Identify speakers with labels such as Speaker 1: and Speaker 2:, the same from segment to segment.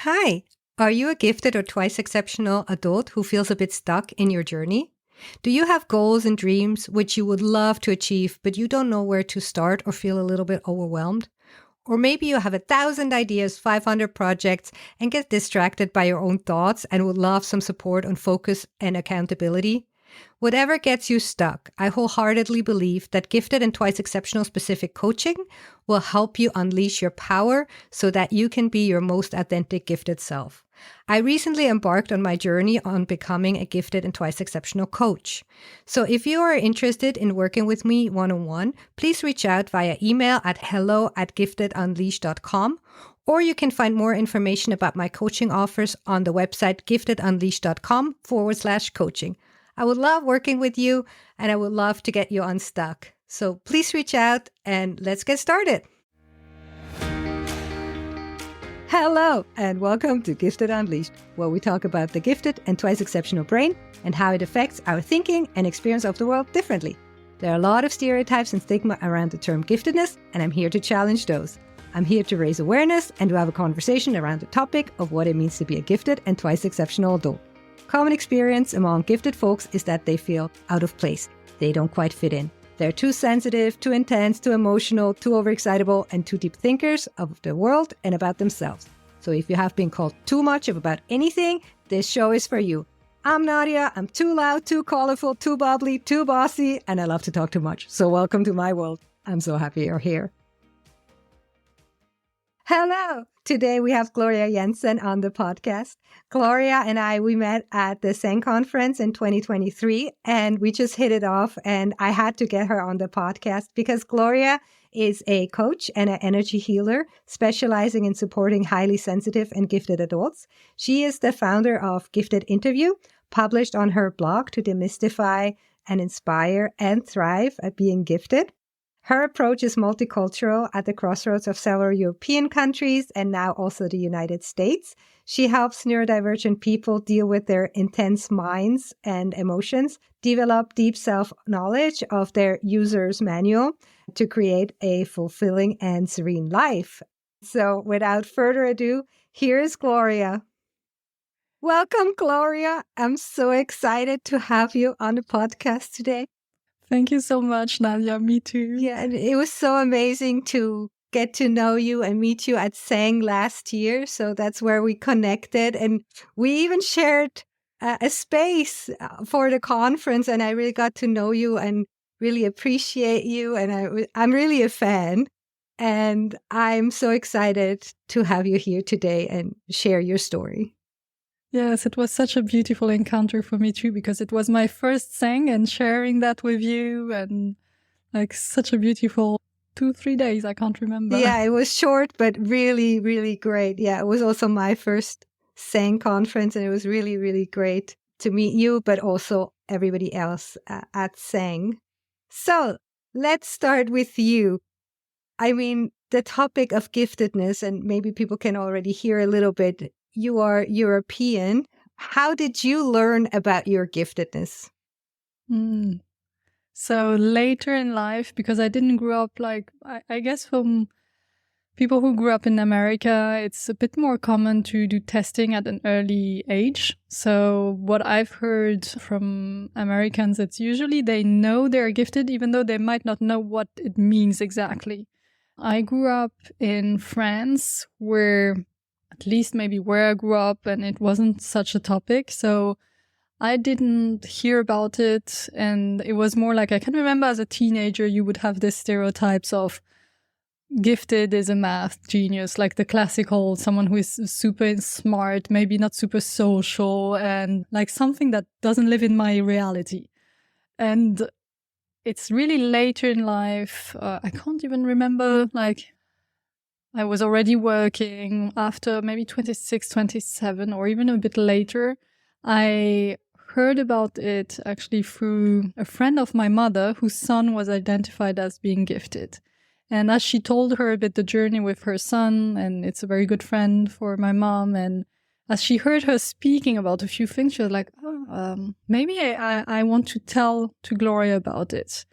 Speaker 1: Hi, are you a gifted or twice exceptional adult who feels a bit stuck in your journey? Do you have goals and dreams which you would love to achieve, but you don't know where to start or feel a little bit overwhelmed? Or maybe you have 1,000 ideas, 500 projects, and get distracted by your own thoughts and would love some support on focus and accountability? Whatever gets you stuck, I wholeheartedly believe that gifted and twice exceptional specific coaching will help you unleash your power so that you can be your most authentic gifted self. I recently embarked on my journey on becoming a gifted and twice exceptional coach. So if you are interested in working with me one-on-one, please reach out via email at hello@giftedunleashed.com, or you can find more information about my coaching offers on the website giftedunleashed.com/coaching. I would love working with you and I would love to get you unstuck. So please reach out and let's get started. Hello and welcome to Gifted Unleashed, where we talk about the gifted and twice exceptional brain and how it affects our thinking and experience of the world differently. There are a lot of stereotypes and stigma around the term giftedness, and I'm here to challenge those. I'm here to raise awareness and to have a conversation around the topic of what it means to be a gifted and twice exceptional adult. Common experience among gifted folks is that they feel out of place. They don't quite fit in. They're too sensitive, too intense, too emotional, too overexcitable, and too deep thinkers of the world and about themselves. So if you have been called too much about anything, this show is for you. I'm Nadia. I'm too loud, too colorful, too bubbly, too bossy, and I love to talk too much. So welcome to my world. I'm so happy you're here. Hello. Today we have Gloria Jensen on the podcast. Gloria and we met at the Zen conference in 2023 and we just hit it off, and I had to get her on the podcast because Gloria is a coach and an energy healer specializing in supporting highly sensitive and gifted adults. She is the founder of Gifted Interview, published on her blog to demystify and inspire and thrive at being gifted. Her approach is multicultural at the crossroads of several European countries and now also the United States. She helps neurodivergent people deal with their intense minds and emotions, develop deep self-knowledge of their user's manual to create a fulfilling and serene life. So without further ado, here is Gloria. Welcome, Gloria. I'm so excited to have you on the podcast today.
Speaker 2: Thank you so much, Nadia. Me too.
Speaker 1: Yeah, and it was so amazing to get to know you and meet you at Sang last year. So that's where we connected. And we even shared a space for the conference. And I really got to know you and really appreciate you. And I'm really a fan. And I'm so excited to have you here today and share your story.
Speaker 2: Yes, it was such a beautiful encounter for me too, because it was my first Sang and sharing that with you, and like such a beautiful 2-3 days. I can't remember.
Speaker 1: Yeah, it was short, but really, really great. Yeah, it was also my first Sang conference, and it was really, really great to meet you, but also everybody else at Sang. So let's start with you. I mean, the topic of giftedness, and maybe people can already hear a little bit. You are European. How did you learn about your giftedness?
Speaker 2: So later in life, because I didn't grow up I guess from people who grew up in America, it's a bit more common to do testing at an early age. So what I've heard from Americans, it's usually they know they're gifted, even though they might not know what it means exactly. I grew up in France, where at least maybe where I grew up, and it wasn't such a topic. So I didn't hear about it. And it was more like, I can remember as a teenager, you would have this stereotypes of gifted is a math genius, like the classical, someone who is super smart, maybe not super social, and like something that doesn't live in my reality. And it's really later in life. I can't even remember, I was already working after maybe 26, 27, or even a bit later. I heard about it actually through a friend of my mother whose son was identified as being gifted. And as she told her a bit the journey with her son, and it's a very good friend for my mom, and as she heard her speaking about a few things, she was like, maybe I want to tell to Gloria about it.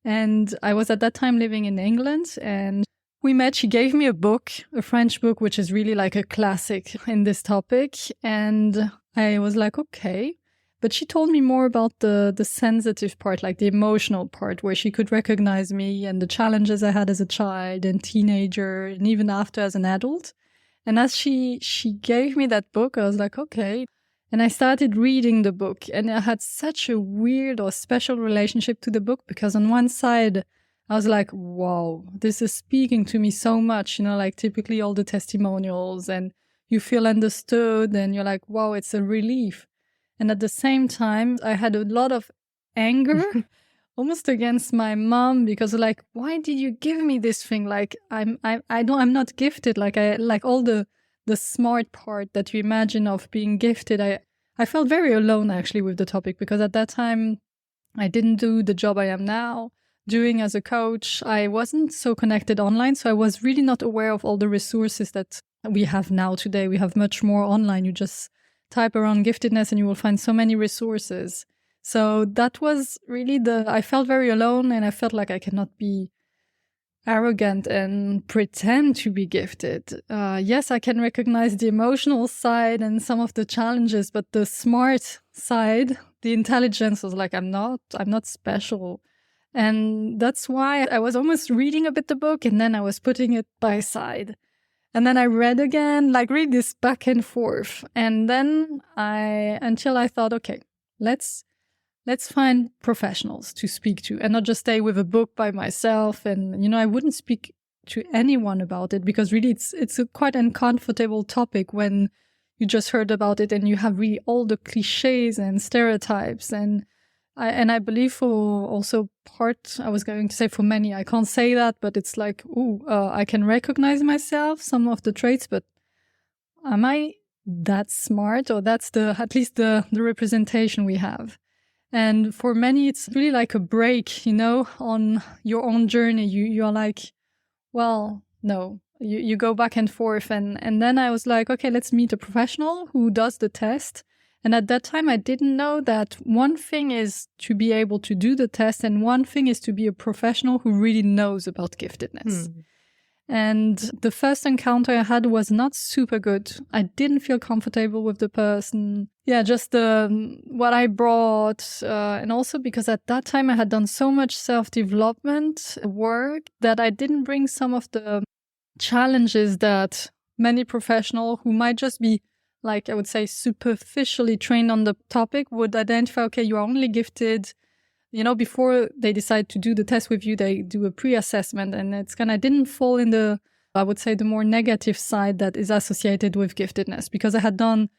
Speaker 2: And I was at that time living in England, and we met. She gave me a book, a French book, which is really like a classic in this topic. And I was like, okay. But she told me more about the sensitive part, like the emotional part, where she could recognize me and the challenges I had as a child and teenager, and even after as an adult. And as she gave me that book, I was like, okay. And I started reading the book, and I had such a weird or special relationship to the book, because on one side, I was like, wow, this is speaking to me so much, like typically all the testimonials, and you feel understood, and you're like, wow, it's a relief. And at the same time, I had a lot of anger, almost against my mom, because like, why did you give me this thing? Like, I'm not gifted. Like all the smart part that you imagine of being gifted. I felt very alone actually with the topic, because at that time I didn't do the job I am now doing as a coach. I wasn't so connected online. So I was really not aware of all the resources that we have now today. We have much more online. You just type around giftedness and you will find so many resources. So that was really I felt very alone, and I felt like I cannot be arrogant and pretend to be gifted. Yes, I can recognize the emotional side and some of the challenges, but the smart side, the intelligence, was like, I'm not special. And that's why I was almost reading a bit the book, and then I was putting it by side. And then I read again, like read this back and forth. And then until I thought, okay, let's find professionals to speak to, and not just stay with a book by myself. And, I wouldn't speak to anyone about it, because really it's a quite uncomfortable topic when you just heard about it and you have really all the cliches and stereotypes. And I believe for also part, I was going to say for many, I can't say that, but it's like, I can recognize myself, some of the traits, but am I that smart? Or that's at least the representation we have. And for many, it's really like a break, on your own journey. You're like, well, no, you go back and forth. And then I was like, okay, let's meet a professional who does the test. And at that time, I didn't know that one thing is to be able to do the test, and one thing is to be a professional who really knows about giftedness. And the first encounter I had was not super good. I didn't feel comfortable with the person. Yeah, just what I brought. And also because at that time I had done so much self-development work that I didn't bring some of the challenges that many professionals who might just be, like I would say, superficially trained on the topic would identify, okay, you're only gifted. Before they decide to do the test with you, they do a pre-assessment, and I didn't fall in I would say, the more negative side that is associated with giftedness, because I had done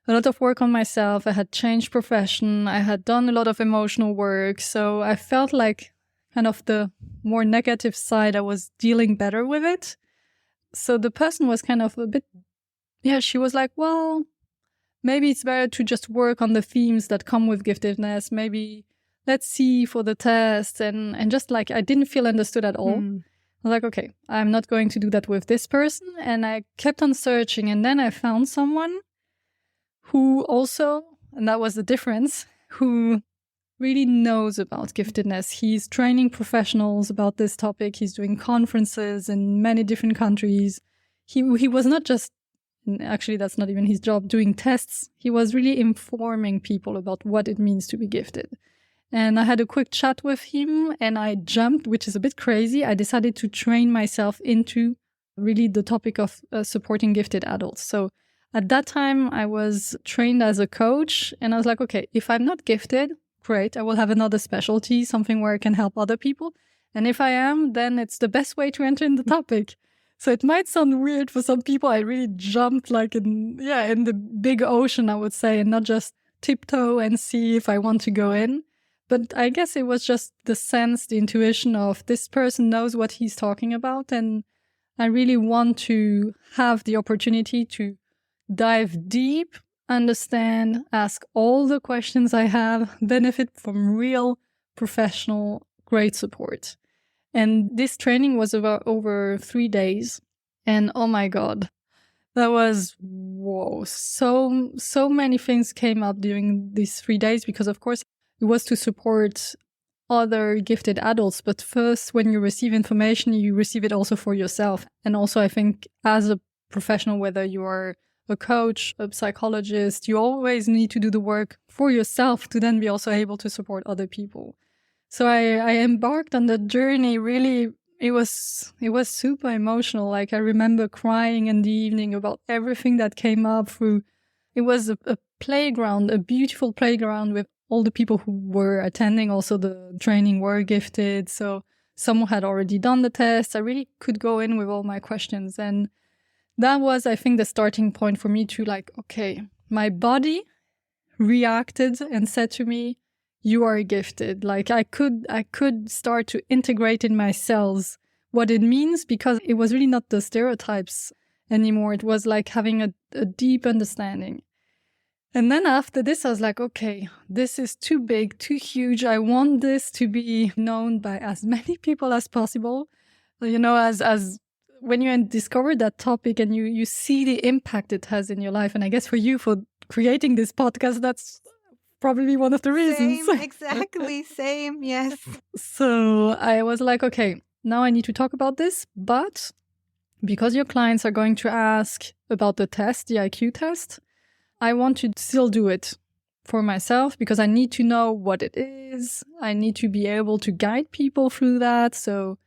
Speaker 2: a lot of work on myself. I had changed profession. I had done a lot of emotional work. So I felt like kind of the more negative side, I was dealing better with it. So the person was kind of a bit, she was like, well, maybe it's better to just work on the themes that come with giftedness. Maybe let's see for the test. And just like, I didn't feel understood at all. I was like, okay, I'm not going to do that with this person. And I kept on searching. And then I found someone who also, and that was the difference, who really knows about giftedness. He's training professionals about this topic. He's doing conferences in many different countries. He was not just, actually that's not even his job, doing tests. He was really informing people about what it means to be gifted. And I had a quick chat with him, and I jumped, which is a bit crazy. I decided to train myself into really the topic of supporting gifted adults. So at that time, I was trained as a coach, and I was like, okay, if I'm not gifted, great, I will have another specialty, something where I can help other people. And if I am, then it's the best way to enter in the topic. So it might sound weird for some people. I really jumped like in the big ocean, I would say, and not just tiptoe and see if I want to go in. But I guess it was just the sense, the intuition of this person knows what he's talking about. And I really want to have the opportunity to dive deep, understand, ask all the questions I have, benefit from real professional, great support. And this training was over 3 days. And oh my God, that was, whoa, so many things came up during these 3 days, because of course it was to support other gifted adults. But first, when you receive information, you receive it also for yourself. And also, I think as a professional, whether you are a coach, a psychologist, you always need to do the work for yourself to then be also able to support other people. So I embarked on that journey. Really, it was super emotional. Like, I remember crying in the evening about everything that came up through. It was a playground, a beautiful playground with all the people who were attending also the training were gifted. So some had already done the test. I really could go in with all my questions. And that was, I think, the starting point for me to like, okay, my body reacted and said to me, you are gifted. Like I could start to integrate in my cells what it means, because it was really not the stereotypes anymore. It was like having a deep understanding. And then after this, I was like, okay, this is too big, too huge. I want this to be known by as many people as possible. You know, as when you discover that topic and you see the impact it has in your life. And I guess for you, for creating this podcast, that's probably one of the reasons.
Speaker 1: Same, exactly, same, yes.
Speaker 2: So I was like, okay, now I need to talk about this. But because your clients are going to ask about the test, the IQ test, I want to still do it for myself because I need to know what it is. I need to be able to guide people through that. So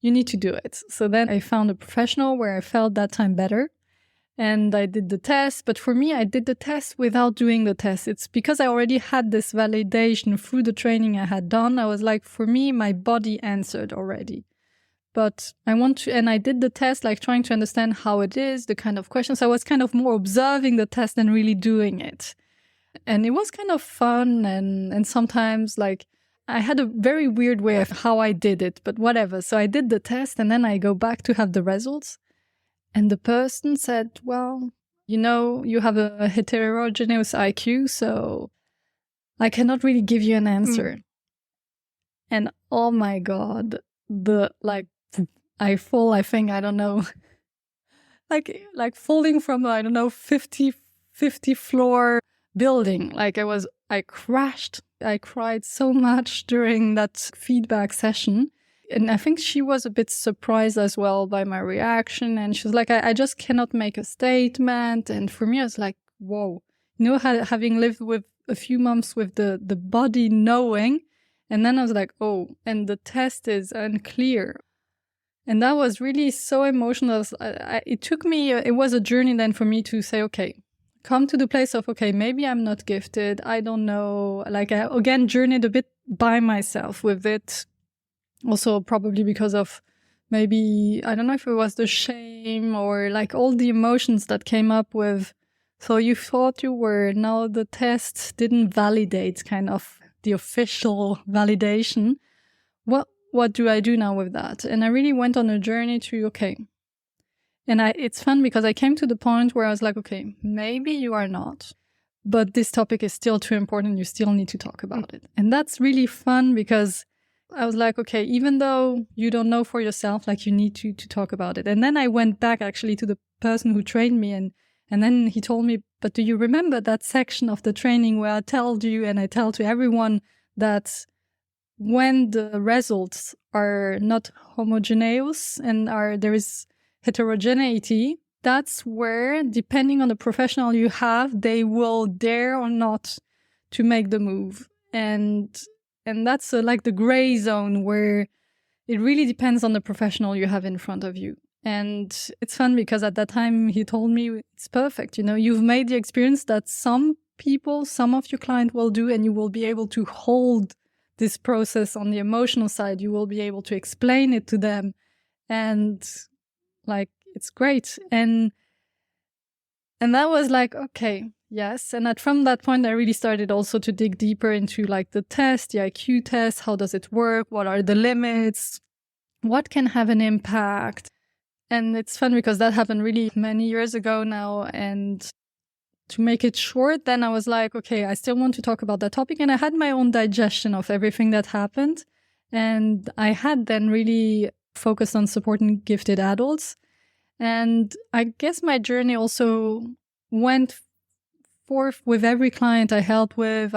Speaker 2: you need to do it. So then I found a professional where I felt that time better. And I did the test. But for me, I did the test without doing the test. It's because I already had this validation through the training I had done. I was like, for me, my body answered already. But I want to, and I did the test, like trying to understand how it is, the kind of questions. I was kind of more observing the test than really doing it. And it was kind of fun. And sometimes like I had a very weird way of how I did it, but whatever. So I did the test and then I go back to have the results. And the person said, well, you know, you have a heterogeneous IQ, so I cannot really give you an answer. And oh my God, I fall, I think, I don't know, like falling from, I don't know, 50 floor building. Like I crashed. I cried so much during that feedback session. And I think she was a bit surprised as well by my reaction. And she was like, I just cannot make a statement. And for me, I was like, whoa, you know, having lived with a few months with the body knowing. And then I was like, oh, and the test is unclear. And that was really so emotional. It took me, it was a journey then for me to say, okay, come to the place of, okay, maybe I'm not gifted. I don't know. Like I, again, journeyed a bit by myself with it. Also, probably because of maybe, I don't know if it was the shame or like all the emotions that came up with. So you thought you were, now the test didn't validate kind of the official validation. What do I do now with that? And I really went on a journey to, okay. And it's fun because I came to the point where I was like, okay, maybe you are not, but this topic is still too important. You still need to talk about it. And that's really fun because I was like, okay, even though you don't know for yourself, like you need to talk about it. And then I went back actually to the person who trained me and then he told me, but do you remember that section of the training where I told you and I tell to everyone that when the results are not homogeneous and there is heterogeneity, that's where, depending on the professional you have, they will dare or not to make the move. And that's like the gray zone where it really depends on the professional you have in front of you. And it's fun because at that time he told me, it's perfect. You know, you've made the experience that some people, some of your client will do, and you will be able to hold this process on the emotional side. You will be able to explain it to them. And like, it's great. And that was like, okay, yes. And from that point, I really started also to dig deeper into like the test, the IQ test. How does it work? What are the limits? What can have an impact? And it's fun because that happened really many years ago now. And to make it short, then I was like, okay, I still want to talk about that topic. And I had my own digestion of everything that happened. And I had then really focused on supporting gifted adults. And I guess my journey also went forth with every client I helped with.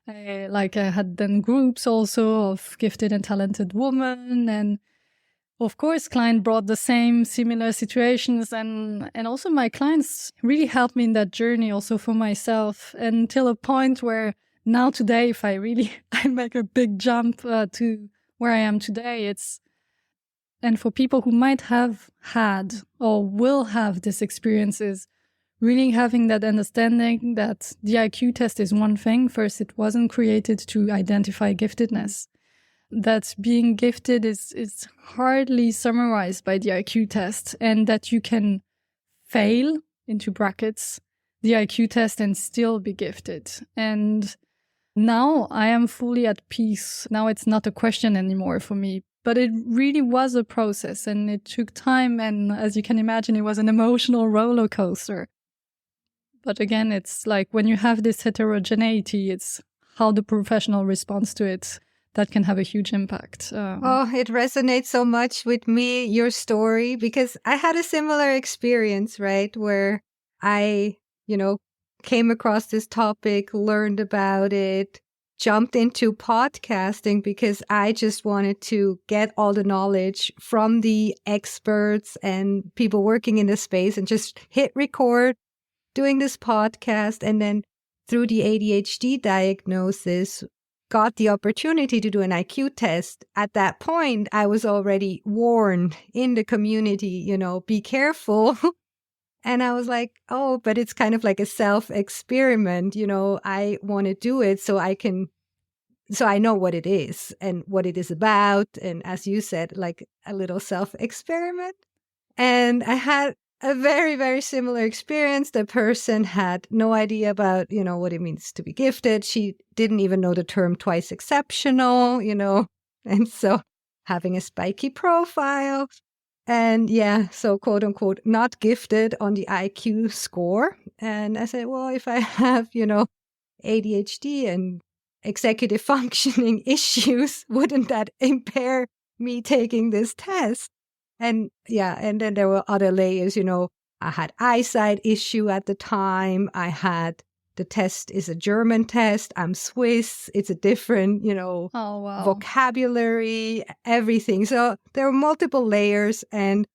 Speaker 2: I had done groups also of gifted and talented women, and of course, client brought the same similar situations, and also my clients really helped me in that journey also for myself, until a point where now today, if I make a big jump to where I am today, and for people who might have had or will have these experiences, really having that understanding that the IQ test is one thing. First, it wasn't created to identify giftedness. That being gifted is hardly summarized by the IQ test, and that you can fail, into brackets, the IQ test and still be gifted. And now I am fully at peace. Now it's not a question anymore for me, but it really was a process, and it took time. And as you can imagine, it was an emotional roller coaster. But again, it's like when you have this heterogeneity, it's how the professional responds to it that can have a huge impact.
Speaker 1: It resonates so much with me, your story, because I had a similar experience, right? Where I, came across this topic, learned about it, jumped into podcasting because I just wanted to get all the knowledge from the experts and people working in the space, and just hit record doing this podcast. And then through the ADHD diagnosis, got the opportunity to do an IQ test. At that point, I was already warned in the community, be careful. And I was like, oh, but it's kind of like a self-experiment. I want to do it so I know what it is and what it is about. And as you said, like a little self-experiment. And I had a very, very similar experience. The person had no idea about, what it means to be gifted. She didn't even know the term twice exceptional, and so having a spiky profile. And so quote unquote, not gifted on the IQ score. And I said, well, if I have, ADHD and executive functioning issues, wouldn't that impair me taking this test? And and then there were other layers, I had eyesight issue at the time. The test is a German test. I'm Swiss. It's a different, vocabulary, everything. So there were multiple layers. And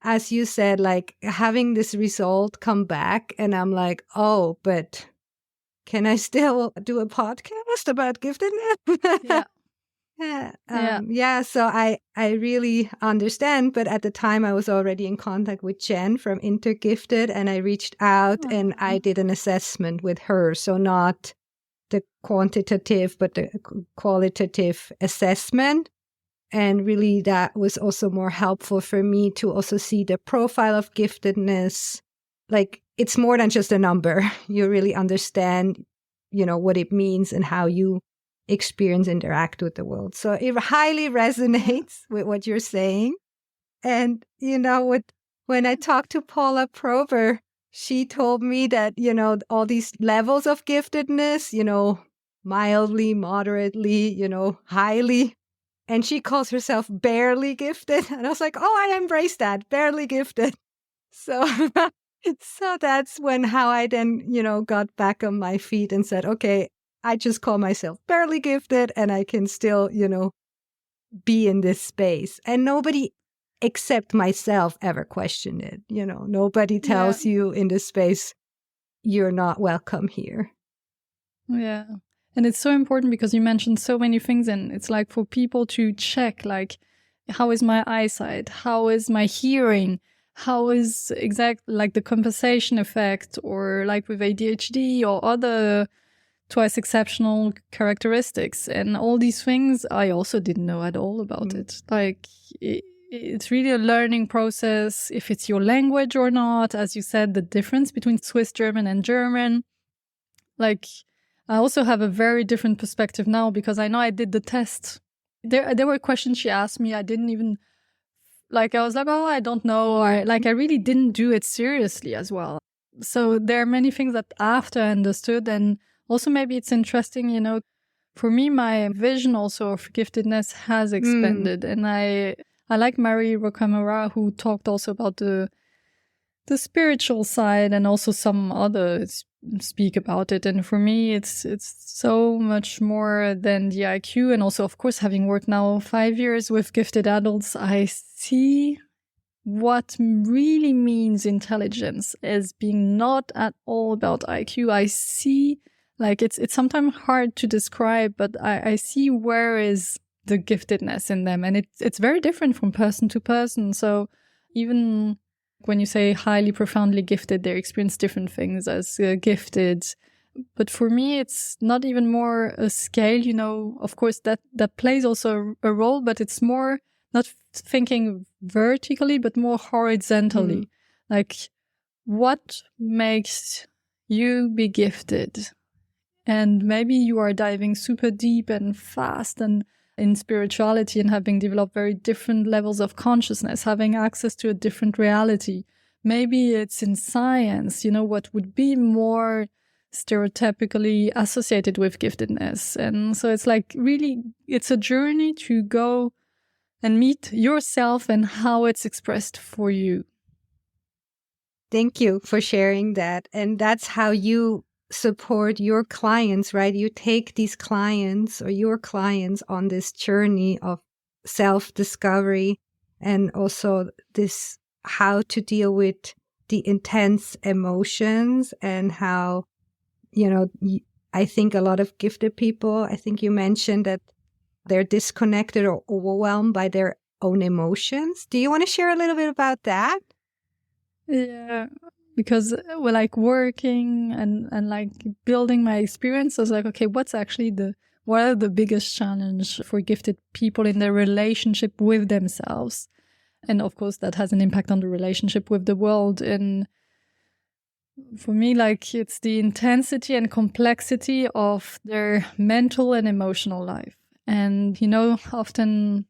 Speaker 1: as you said, like having this result come back, and I'm like, oh, but can I still do a podcast about giftedness? So I really understand. But at the time, I was already in contact with Jen from Intergifted, and I reached out and I did an assessment with her. So not the quantitative, but the qualitative assessment. And really, that was also more helpful for me to also see the profile of giftedness. Like, it's more than just a number. You really understand, what it means and how you experience, interact with the world. So it highly resonates with what you're saying. And, when I talked to Paula Prober, she told me that, all these levels of giftedness, mildly, moderately, highly. And she calls herself barely gifted. And I was like, oh, I embrace that, barely gifted. So that's how I then, got back on my feet and said, okay, I just call myself barely gifted, and I can still, be in this space. And nobody except myself ever questioned it. Nobody tells you in this space, you're not welcome here.
Speaker 2: Yeah. And it's so important because you mentioned so many things, and it's like for people to check, like, how is my eyesight? How is my hearing? How is like the compensation effect, or like with ADHD or other twice exceptional characteristics, and all these things I also didn't know at all about it. Like it's really a learning process, if it's your language or not. As you said, the difference between Swiss German and German. Like I also have a very different perspective now because I know I did the test. There were questions she asked me I didn't even like. I was like, oh, I don't know, or I really didn't do it seriously as well. So there are many things that after I understood. And also, maybe it's interesting, for me, my vision also of giftedness has expanded. And I like Marie Rocamora, who talked also about the spiritual side and also some other speak about it. And for me, it's so much more than the IQ. And also, of course, having worked now 5 years with gifted adults, I see what really means intelligence as being not at all about IQ. I see, like, it's sometimes hard to describe, but I see where is the giftedness in them. And it's very different from person to person. So even when you say highly profoundly gifted, they experience different things as gifted. But for me, it's not even more a scale, you know, of course that plays also a role, but it's more not thinking vertically, but more horizontally. Like, what makes you be gifted? And maybe you are diving super deep and fast and in spirituality and having developed very different levels of consciousness, having access to a different reality. Maybe it's in science, you know, what would be more stereotypically associated with giftedness. And so it's like really, it's a journey to go and meet yourself and how it's expressed for you.
Speaker 1: Thank you for sharing that. And that's how you support your clients, right? You take these clients or your clients on this journey of self-discovery and also this how to deal with the intense emotions and how, you know, I think a lot of gifted people, I think you mentioned that they're disconnected or overwhelmed by their own emotions. Do you want to share a little bit about that?
Speaker 2: Yeah, because we're like working and like building my experience. I was like, okay, what are the biggest challenge for gifted people in their relationship with themselves? And of course, that has an impact on the relationship with the world. And for me, like, it's the intensity and complexity of their mental and emotional life. And, you know, often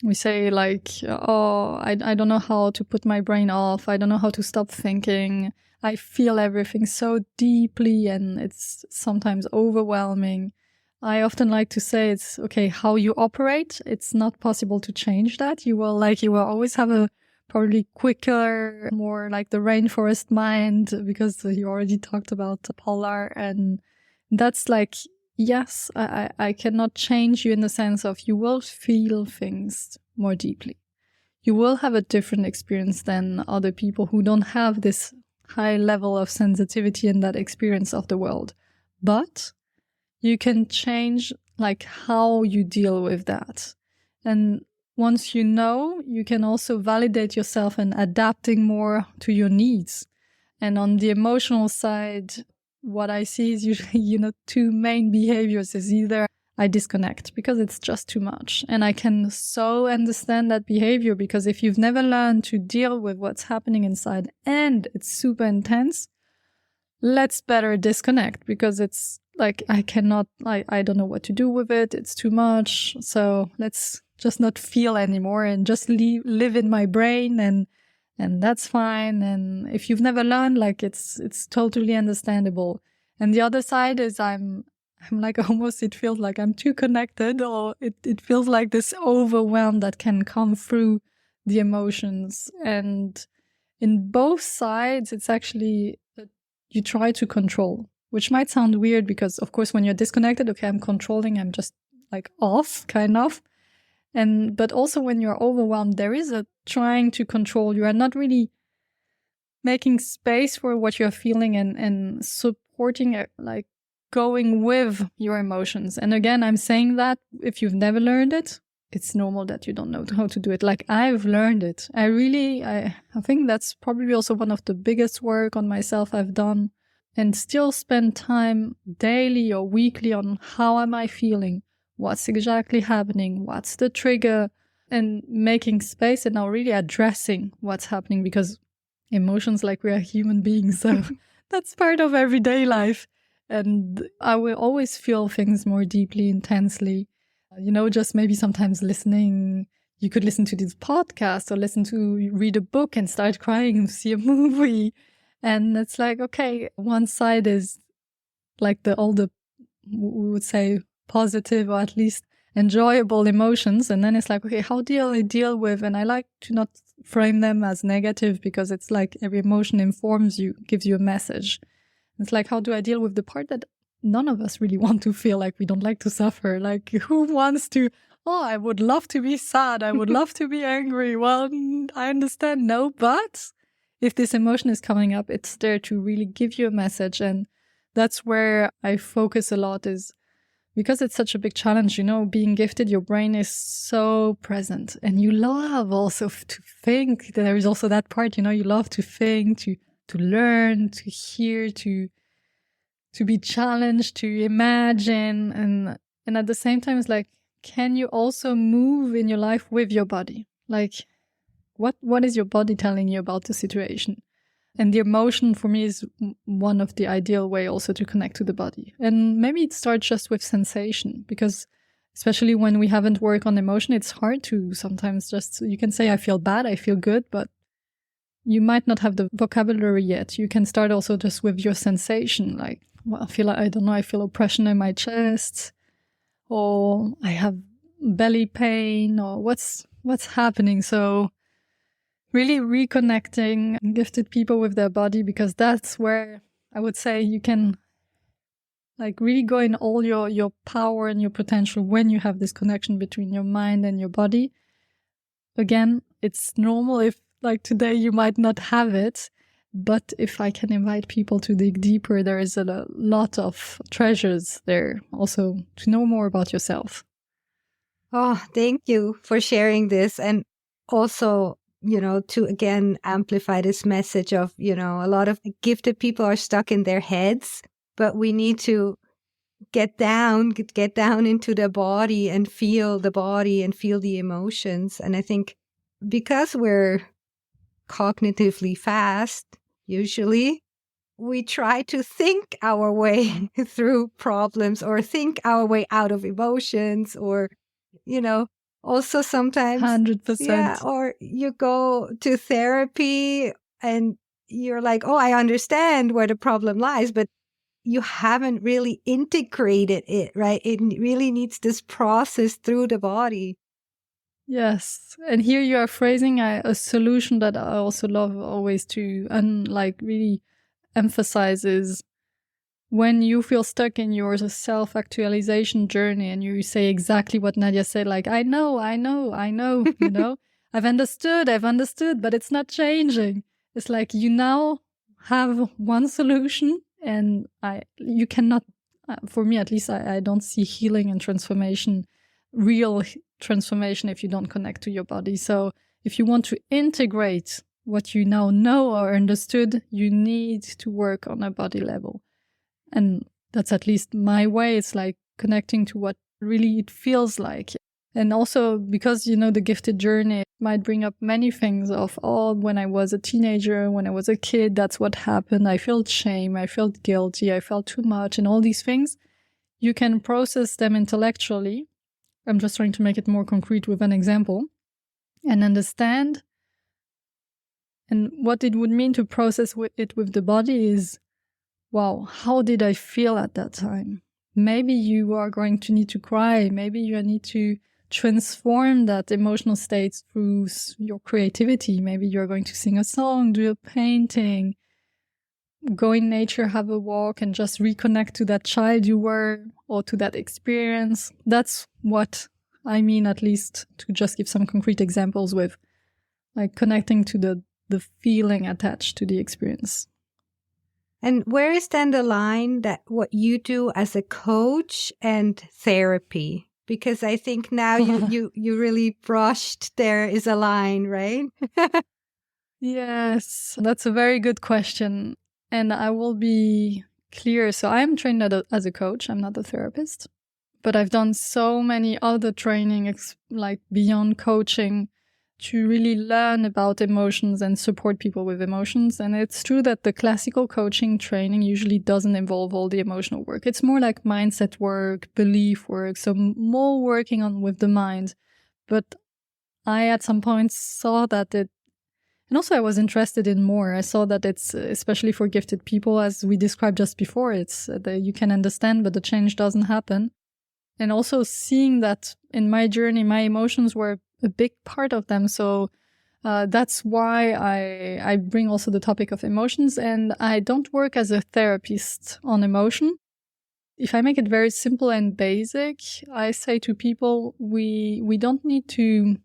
Speaker 2: we say like, oh, I don't know how to put my brain off. I don't know how to stop thinking. I feel everything so deeply and it's sometimes overwhelming. I often like to say it's okay, how you operate. It's not possible to change that. You will always have a probably quicker, more like the rainforest mind, because you already talked about the polar. And that's like, yes, I cannot change you in the sense of you will feel things more deeply. You will have a different experience than other people who don't have this high level of sensitivity and that experience of the world. But you can change like how you deal with that. And once you know, you can also validate yourself and adapting more to your needs. And on the emotional side, what I see is usually, you know, two main behaviors is either I disconnect because it's just too much. And I can so understand that behavior because if you've never learned to deal with what's happening inside and it's super intense, let's better disconnect because it's like, I don't know what to do with it. It's too much. So let's just not feel anymore and just live in my brain and that's fine. And if you've never learned, like it's totally understandable. And the other side is I'm like almost, it feels like I'm too connected or it feels like this overwhelm that can come through the emotions. And in both sides, it's actually you try to control, which might sound weird because of course when you're disconnected, okay, I'm controlling, I'm just like off kind of. But also when you're overwhelmed, there is a trying to control. You are not really making space for what you're feeling and supporting it, like going with your emotions. And again, I'm saying that if you've never learned it, it's normal that you don't know how to do it. Like I've learned it. I think that's probably also one of the biggest work on myself I've done, and still spend time daily or weekly on how am I feeling? What's exactly happening? What's the trigger? And making space and now really addressing what's happening because emotions, like we are human beings. So that's part of everyday life. And I will always feel things more deeply, intensely. You know, just maybe sometimes listening, you could listen to this podcast or read a book and start crying and see a movie. And it's like, okay, one side is like all the, we would say, positive or at least enjoyable emotions. And then it's like, okay, how do I deal with? And I like to not frame them as negative because it's like every emotion informs you, gives you a message. It's like, how do I deal with the part that none of us really want to feel? Like, we don't like to suffer. Like, who wants to, oh, I would love to be sad. I would love to be angry. Well, I understand. No, but if this emotion is coming up, it's there to really give you a message. And that's where I focus a lot, is because it's such a big challenge, being gifted, your brain is so present, and you love also to think. There is also that part, you love to think, to learn, to hear, to be challenged, to imagine. And at the same time, it's like, can you also move in your life with your body? Like, what is your body telling you about the situation? And the emotion for me is one of the ideal way also to connect to the body. And maybe it starts just with sensation, because especially when we haven't worked on emotion, it's hard to sometimes you can say, I feel bad, I feel good, but you might not have the vocabulary yet. You can start also just with your sensation. Like, well, I feel oppression in my chest, or I have belly pain, or what's happening. So really reconnecting gifted people with their body, because that's where I would say you can like really go in all your power and your potential when you have this connection between your mind and your body. Again, it's normal if like today you might not have it, but if I can invite people to dig deeper, there is a lot of treasures there also to know more about yourself.
Speaker 1: Oh, thank you for sharing this. And also, to again amplify this message of, a lot of gifted people are stuck in their heads, but we need to get down into the body and feel the body and feel the emotions. And I think because we're cognitively fast, usually, we try to think our way through problems or think our way out of emotions, or, also sometimes
Speaker 2: 100%.
Speaker 1: Yeah, or you go to therapy and you're like, oh, I understand where the problem lies, but you haven't really integrated it, right? It really needs this process through the body.
Speaker 2: Yes. And here you are phrasing a solution that I also love always to really emphasize is when you feel stuck in your self-actualization journey and you say exactly what Nadia said, like, I know, I've understood, but it's not changing. It's like you now have one solution, and you cannot, for me at least, I don't see healing and transformation, real transformation, if you don't connect to your body. So if you want to integrate what you now know or understood, you need to work on a body level. And that's at least my way. It's like connecting to what really it feels like. And also because, the gifted journey might bring up many things of, when I was a teenager, when I was a kid, that's what happened. I felt shame. I felt guilty. I felt too much, and all these things. You can process them intellectually. I'm just trying to make it more concrete with an example and understand. And what it would mean to process it with the body is, wow, how did I feel at that time? Maybe you are going to need to cry. Maybe you need to transform that emotional state through your creativity. Maybe you're going to sing a song, do a painting, go in nature, have a walk, and just reconnect to that child you were or to that experience. That's what I mean, at least to just give some concrete examples with, like connecting to the feeling attached to the experience.
Speaker 1: And where is then the line that what you do as a coach and therapy? Because I think now you really brushed there is a line, right?
Speaker 2: Yes, that's a very good question. And I will be clear. So I'm trained as a coach. I'm not a therapist. But I've done so many other training, like beyond coaching, to really learn about emotions and support people with emotions. And it's true that the classical coaching training usually doesn't involve all the emotional work. It's more like mindset work, belief work, so more working on with the mind. But I at some point saw that and also I was interested in more. I saw that it's, especially for gifted people, as we described just before, it's that you can understand, but the change doesn't happen. And also seeing that in my journey, my emotions were a big part of them. So That's why I bring also the topic of emotions, and I don't work as a therapist on emotion. If I make it very simple and basic, I say to people, we don't need to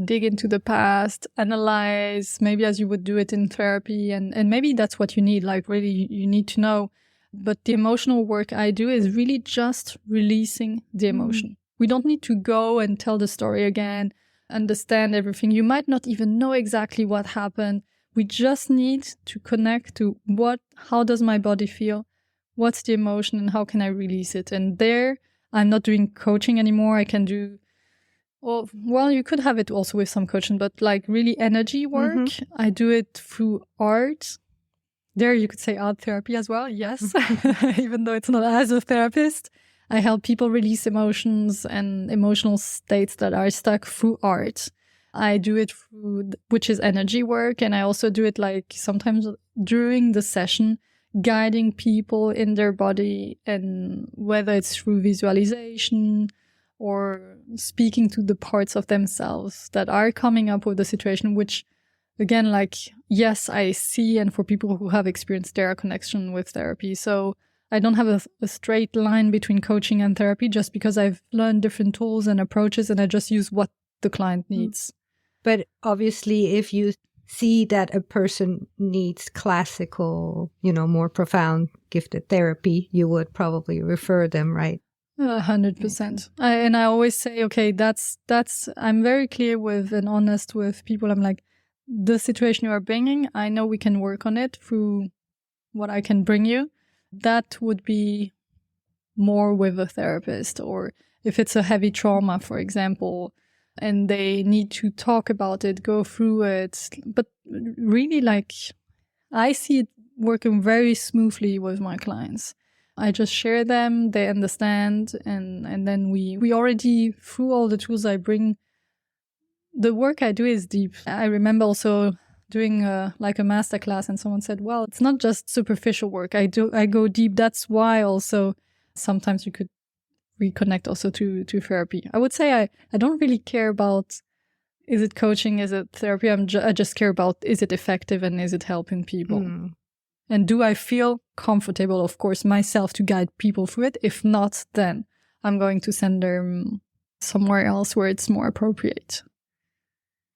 Speaker 2: dig into the past, analyze, maybe as you would do it in therapy, and maybe that's what you need, like really you need to know. But the emotional work I do is really just releasing the emotion. We don't need to go and tell the story again, understand everything. You might not even know exactly what happened. We just need to connect to how does my body feel? What's the emotion and how can I release it? And there, I'm not doing coaching anymore. I can do, well, you could have it also with some coaching, but like really energy work. I do it through art. There you could say art therapy as well, yes. Even though it's not as a therapist. I help people release emotions and emotional states that are stuck through art. I do it through, which is energy work. And I also do it like sometimes during the session, guiding people in their body, and whether it's through visualization or speaking to the parts of themselves that are coming up with the situation, which again, like, yes, I see. And for people who have experienced their connection with therapy. So I don't have a straight line between coaching and therapy just because I've learned different tools and approaches and I just use what the client needs.
Speaker 1: But obviously, if you see that a person needs classical, more profound gifted therapy, you would probably refer them, right?
Speaker 2: 100%. And I always say, okay, that's, I'm very clear with and honest with people. I'm like, the situation you are bringing, I know we can work on it through what I can bring you. That would be more with a therapist. Or if it's a heavy trauma, for example, and they need to talk about it, go through it. But really, like, I see it working very smoothly with my clients. I just share them, they understand, and then we already, through all the tools I bring, the work I do is deep. I remember also doing a masterclass and someone said, well, it's not just superficial work. I go deep. That's why also sometimes you could reconnect also to therapy. I would say I don't really care about, is it coaching, is it therapy? I just care about, is it effective and is it helping people? And do I feel comfortable, of course, myself to guide people through it? If not, then I'm going to send them somewhere else where it's more appropriate.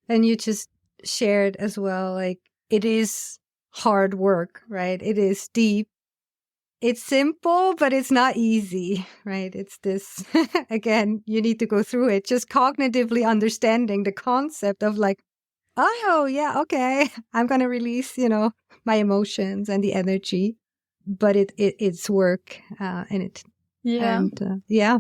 Speaker 1: And you just shared as well, like, it is hard work, right? It is deep. It's simple, but it's not easy, right? It's this, again, you need to go through it. Just cognitively understanding the concept of like, oh, yeah, okay, I'm going to release, my emotions and the energy. But it's work, and it,
Speaker 2: yeah.
Speaker 1: And, yeah.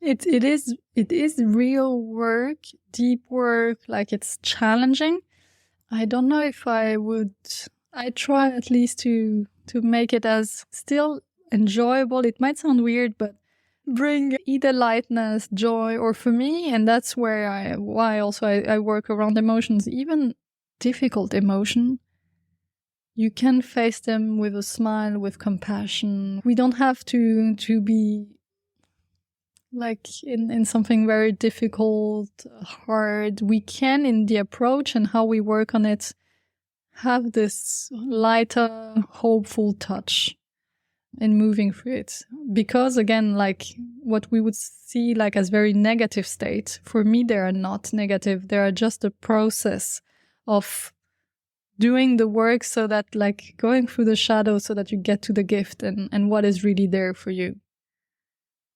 Speaker 2: It is real work, deep work, like it's challenging. I don't know if I try at least to make it as still enjoyable. It might sound weird, but bring either lightness, joy, or for me, and that's where I work around emotions, even difficult emotion. You can face them with a smile, with compassion. We don't have to be like in something very difficult, hard. We can, in the approach and how we work on it, have this lighter, hopeful touch in moving through it. Because again, like what we would see like as very negative state, for me, they are not negative. They are just a process of doing the work, so that like going through the shadow so that you get to the gift and what is really there for you.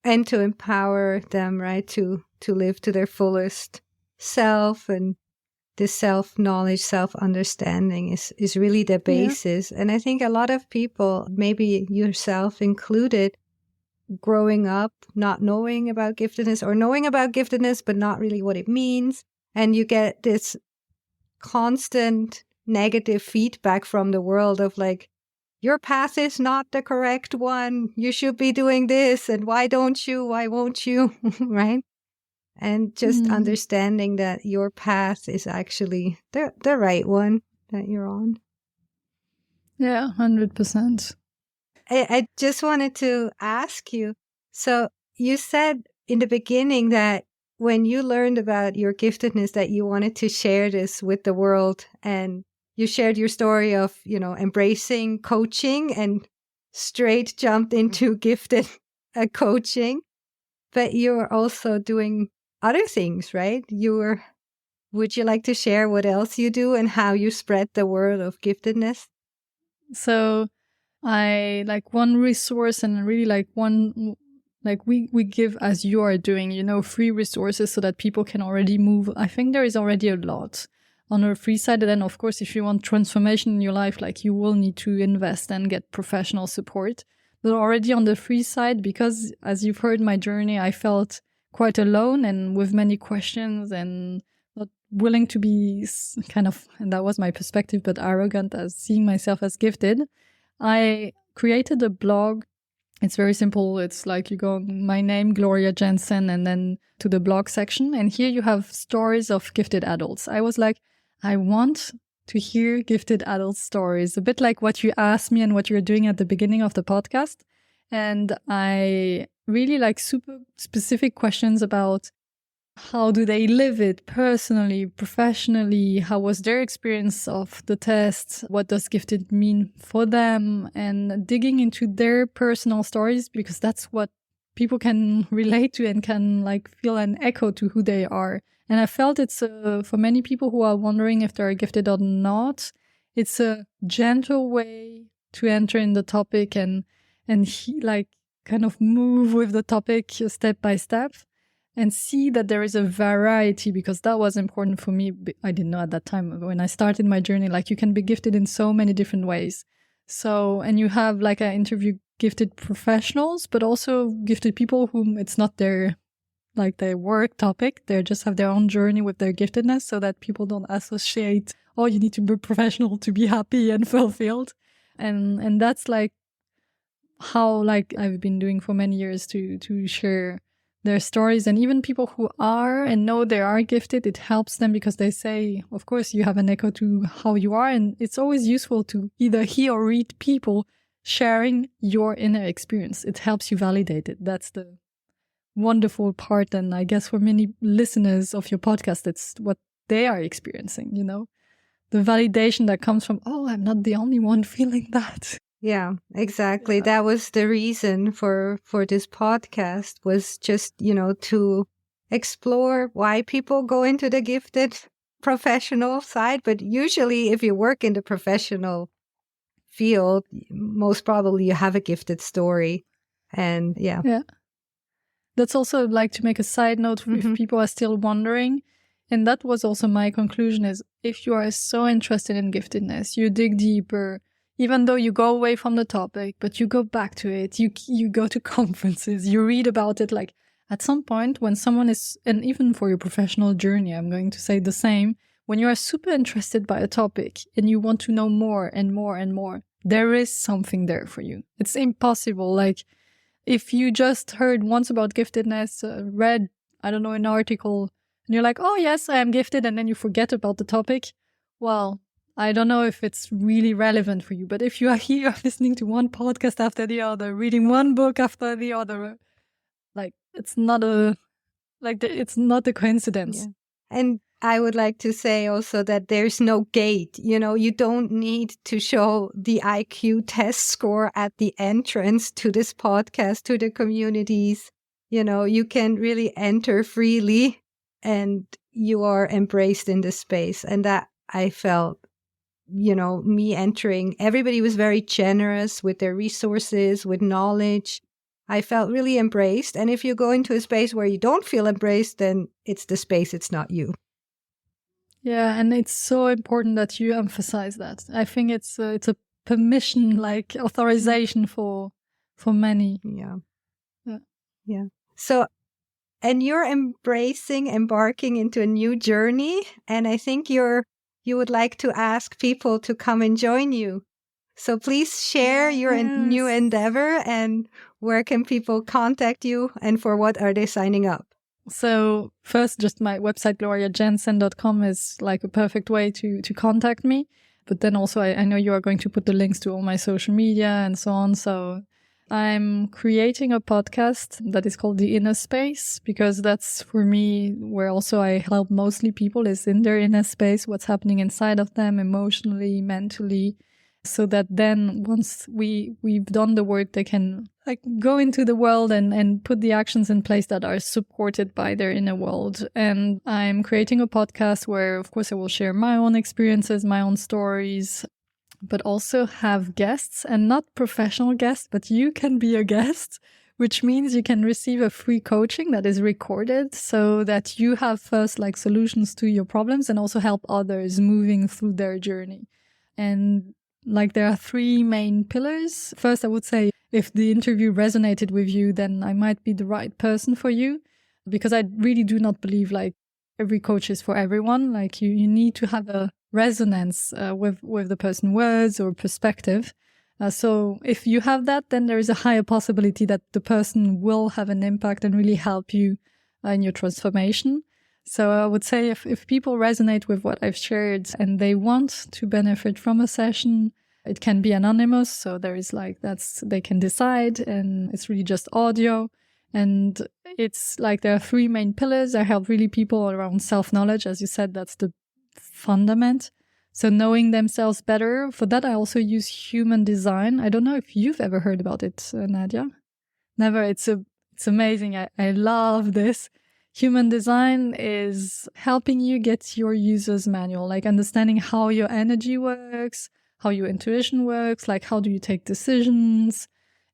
Speaker 1: And to empower them, right, to live to their fullest self. And this self-knowledge, self-understanding is really the basis. Yeah. And I think a lot of people, maybe yourself included, growing up not knowing about giftedness, or knowing about giftedness but not really what it means. And you get this constant negative feedback from the world of like, your path is not the correct one. You should be doing this. And why don't you? Why won't you? Right? And just understanding that your path is actually the right one that you're on.
Speaker 2: Yeah, 100%.
Speaker 1: I just wanted to ask you. So you said in the beginning that when you learned about your giftedness, that you wanted to share this with the world, and you shared your story of, embracing coaching and straight jumped into gifted coaching, but you're also doing other things, right? Would you like to share what else you do and how you spread the word of giftedness?
Speaker 2: So I like one resource, and really like one, like we give, as you are doing, free resources so that people can already move. I think there is already a lot on our free side. And then of course, if you want transformation in your life, like you will need to invest and get professional support. But already on the free side, because as you've heard my journey, I felt quite alone and with many questions and not willing to be kind of, and that was my perspective, but arrogant as seeing myself as gifted. I created a blog. It's very simple. It's like you go on my name, Gloria Jensen, and then to the blog section. And here you have stories of gifted adults. I was like, I want to hear gifted adult stories, a bit like what you asked me and what you're doing at the beginning of the podcast. And I really like super specific questions about how do they live it personally, professionally? How was their experience of the test? What does gifted mean for them? And digging into their personal stories, because that's what people can relate to and can like feel an echo to who they are. And I felt it's for many people who are wondering if they're gifted or not, it's a gentle way to enter in the topic and like kind of move with the topic step by step and see that there is a variety, because that was important for me. I didn't know at that time when I started my journey, like you can be gifted in so many different ways. So, and you have like I interview gifted professionals, but also gifted people whom it's not their work topic. They just have their own journey with their giftedness, so that people don't associate, oh, you need to be professional to be happy and fulfilled. And that's like how like I've been doing for many years to share their stories. And even people who are and know they are gifted, it helps them because they say, of course, you have an echo to how you are. And it's always useful to either hear or read people sharing your inner experience. It helps you validate it. That's the wonderful part. And I guess for many listeners of your podcast, it's what they are experiencing, the validation that comes from, oh, I'm not the only one feeling that.
Speaker 1: Yeah, exactly.
Speaker 2: Yeah.
Speaker 1: That was the reason for this podcast, was just, to explore why people go into the gifted professional side. But usually if you work in the professional field, most probably you have a gifted story. And yeah.
Speaker 2: That's also like to make a side note if people are still wondering. And that was also my conclusion, is if you are so interested in giftedness, you dig deeper, even though you go away from the topic, but you go back to it, you go to conferences, you read about it. Like at some point when someone is, and even for your professional journey, I'm going to say the same, when you are super interested by a topic and you want to know more and more and more, there is something there for you. It's impossible. Like if you just heard once about giftedness, read, I don't know, an article, and you're like, oh yes, I am gifted, and then you forget about the topic, well, I don't know if it's really relevant for you. But if you are here listening to one podcast after the other, reading one book after the other, like it's not a coincidence.
Speaker 1: Yeah. And I would like to say also that there's no gate. You don't need to show the IQ test score at the entrance to this podcast, to the communities. You can really enter freely and you are embraced in the space. And that I felt, me entering, everybody was very generous with their resources, with knowledge. I felt really embraced. And if you go into a space where you don't feel embraced, then it's the space, it's not you.
Speaker 2: Yeah, and it's so important that you emphasize that. I think it's a permission, like authorization for many.
Speaker 1: Yeah. So, and you're embarking into a new journey. And I think you would like to ask people to come and join you. So please share your new endeavor, and where can people contact you, and for what are they signing up?
Speaker 2: So first, just my website, gloriajensen.com, is like a perfect way to contact me. But then also, I know you are going to put the links to all my social media and so on. So I'm creating a podcast that is called The Inner Space, because that's for me where also I help mostly people is in their inner space, what's happening inside of them emotionally, mentally, so that then once we've done the work, they can like go into the world and put the actions in place that are supported by their inner world. And I'm creating a podcast where, of course, I will share my own experiences, my own stories, but also have guests, and not professional guests, but you can be a guest, which means you can receive a free coaching that is recorded so that you have first like solutions to your problems and also help others moving through their journey. And like there are three main pillars. First, I would say if the interview resonated with you, then I might be the right person for you, because I really do not believe like every coach is for everyone. Like you need to have a resonance with the person's words or perspective. So if you have that, then there is a higher possibility that the person will have an impact and really help you in your transformation. So I would say if people resonate with what I've shared and they want to benefit from a session, it can be anonymous. So there is like, they can decide, and it's really just audio. And it's like there are three main pillars. I help really people around self-knowledge. As you said, that's the fundament. So knowing themselves better. For that, I also use human design. I don't know if you've ever heard about it, Nadia. Never. It's amazing. I love this. Human design is helping you get your user's manual, like understanding how your energy works, how your intuition works, like how do you take decisions.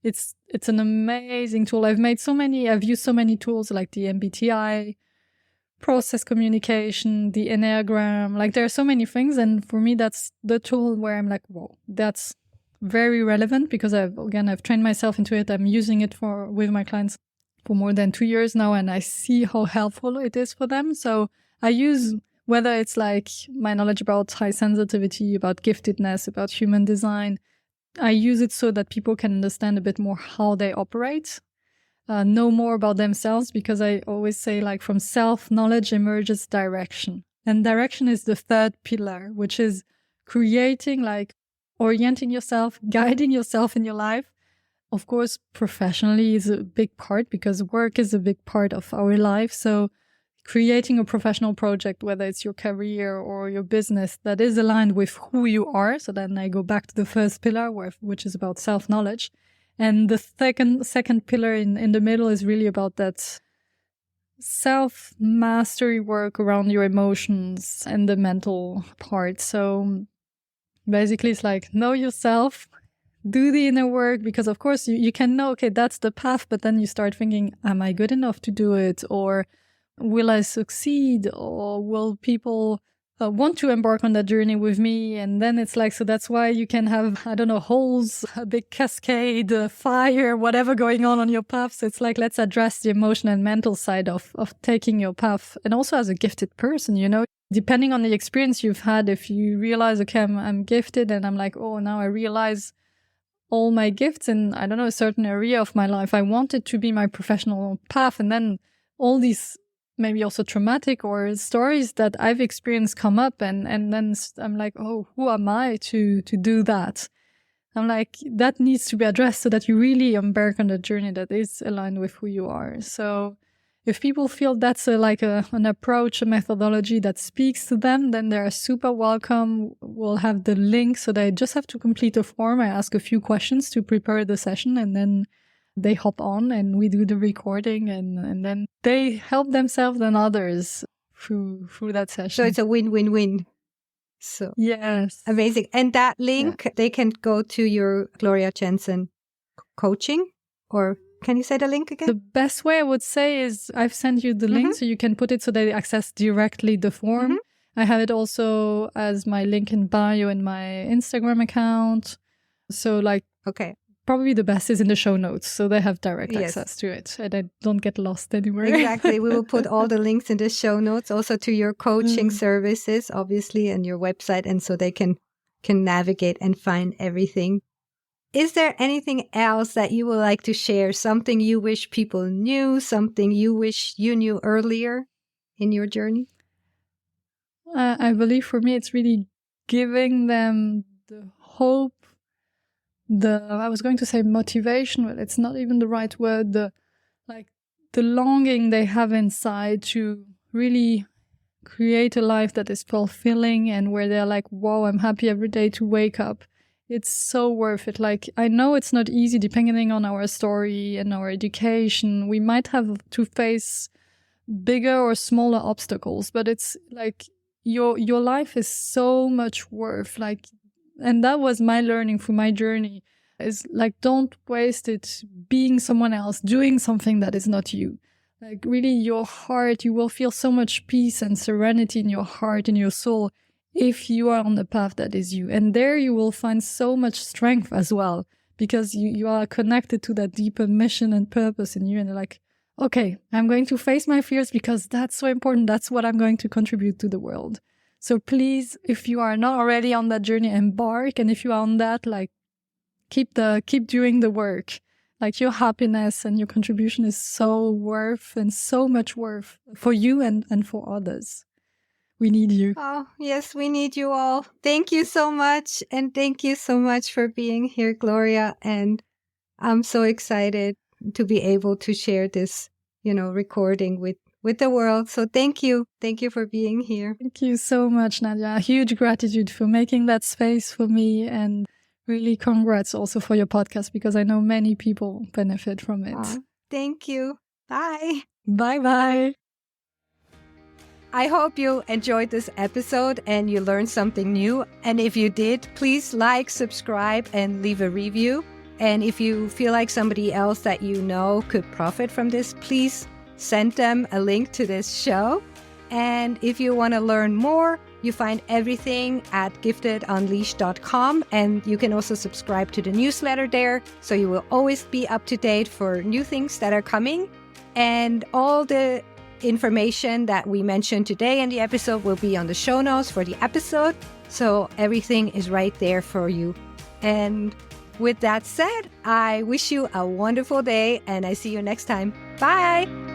Speaker 2: It's an amazing tool. I've used so many tools like the MBTI, process communication, the Enneagram. Like there are so many things. And for me, that's the tool where I'm like, whoa, that's very relevant, because I've trained myself into it. I'm using it with my clients for more than 2 years now, and I see how helpful it is for them. So I use, whether it's like my knowledge about high sensitivity, about giftedness, about human design, I use it so that people can understand a bit more how they operate, know more about themselves, because I always say like from self-knowledge emerges direction. And direction is the third pillar, which is creating, like orienting yourself, guiding yourself in your life. Of course, professionally is a big part, because work is a big part of our life. So creating a professional project, whether it's your career or your business, that is aligned with who you are. So then I go back to the first pillar, which is about self-knowledge. And the second pillar in the middle is really about that self-mastery work around your emotions and the mental part. So basically it's like know yourself, do the inner work, because of course you can know, okay, that's the path, but then you start thinking, am I good enough to do it? Or will I succeed? Or will people want to embark on that journey with me? And then it's like, so that's why you can have, I don't know, holes, a big cascade, fire, whatever going on your path. So it's like, let's address the emotional and mental side of taking your path. And also as a gifted person, you know, depending on the experience you've had, if you realize, okay, I'm gifted, and I'm like, oh, now I realize all my gifts in, I don't know, a certain area of my life. I want it to be my professional path. And then all these maybe also traumatic or stories that I've experienced come up. And then I'm like, oh, who am I to do that? I'm like, that needs to be addressed so that you really embark on a journey that is aligned with who you are. So if people feel that's an approach, a methodology that speaks to them, then they're super welcome. We'll have the link, so they just have to complete a form. I ask a few questions to prepare the session, and then they hop on and we do the recording, and then they help themselves and others through that session.
Speaker 1: So it's a win-win-win. So
Speaker 2: yes.
Speaker 1: Amazing. And that link, they can go to your Gloria Jensen coaching, or can you say the link again?
Speaker 2: The best way I would say is I've sent you the link, so you can put it so they access directly the form. I have it also as my link in bio in my Instagram account. So probably the best is in the show notes, so they have direct access to it and I don't get lost anywhere.
Speaker 1: Exactly. We will put all the links in the show notes, also to your coaching services, obviously, and your website, and so they can navigate and find everything. Is there anything else that you would like to share? Something you wish people knew, something you wish you knew earlier in your journey?
Speaker 2: I believe for me, it's really giving them the hope I was going to say motivation, but it's not even the right word, the longing they have inside to really create a life that is fulfilling and where they're like, wow, I'm happy every day to wake up. It's so worth it. Like, I know it's not easy depending on our story and our education. We might have to face bigger or smaller obstacles, but it's like your life is so much worth. Like, and that was my learning through my journey, is like, don't waste it being someone else, doing something that is not you. Like, really, your heart, you will feel so much peace and serenity in your heart and your soul if you are on the path that is you. And there you will find so much strength as well, because you are connected to that deeper mission and purpose in you. And you're like, okay, I'm going to face my fears because that's so important. That's what I'm going to contribute to the world. So please, if you are not already on that journey, embark. And if you are on that, like, keep doing the work. Like, your happiness and your contribution is so worth and so much worth for you and for others. We need you.
Speaker 1: Oh, yes, we need you all. Thank you so much. And thank you so much for being here, Gloria. And I'm so excited to be able to share this, recording with the world. So thank you. Thank you for being here.
Speaker 2: Thank you so much, Nadia. Huge gratitude for making that space for me, and really congrats also for your podcast, because I know many people benefit from it.
Speaker 1: Oh, thank you. Bye.
Speaker 2: Bye-bye.
Speaker 1: I hope you enjoyed this episode and you learned something new. And if you did, please like, subscribe, and leave a review. And if you feel like somebody else that you know could profit from this, please send them a link to this show. And if you want to learn more, you find everything at giftedunleashed.com. And you can also subscribe to the newsletter there, so you will always be up to date for new things that are coming. And all the information that we mentioned today in the episode will be on the show notes for the episode. So everything is right there for you. And with that said, I wish you a wonderful day, and I see you next time. Bye.